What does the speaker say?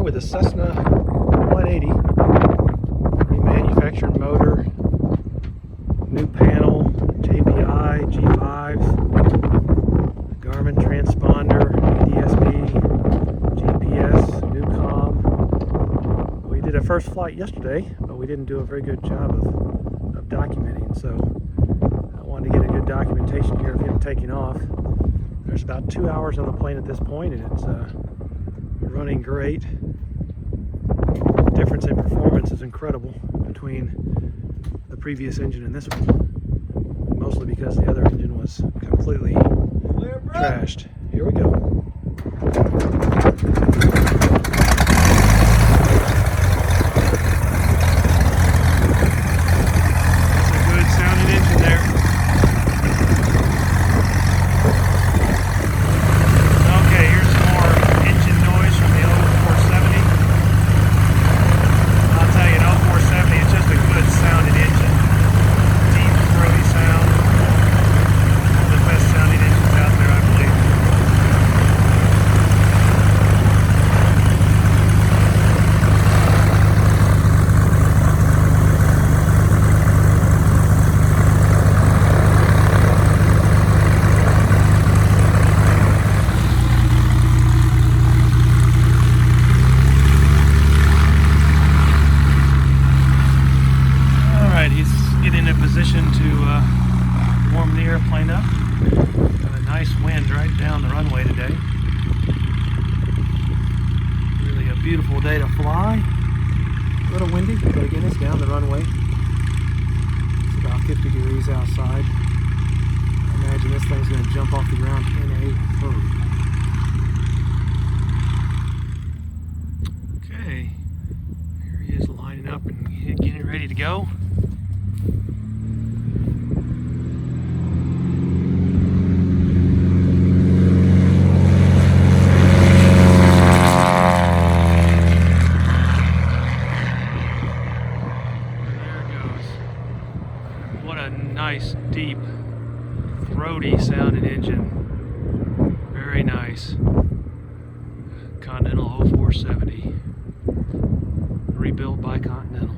car with a Cessna 180, remanufactured motor, new panel, JPI, G5s, Garmin transponder, DSB, GPS, new comm. We did a first flight yesterday, but we didn't do a very good job of documenting, so I wanted to get a good documentation here of him taking off. There's about 2 hours on the plane at this point, and it's running great. The difference in performance is incredible between the previous engine and this one, mostly because the other engine was completely trashed. Here we go. Position to warm the airplane up. Got a nice wind right down the runway today. Really a beautiful day to fly. A little windy, but again it's down the runway. It's about 50 degrees outside. I imagine this thing's going to jump off the ground in a hurry. Okay, here he is lining up and getting ready to go. What a nice, deep, throaty sounding engine. Very nice. Continental 0470. Rebuilt by Continental.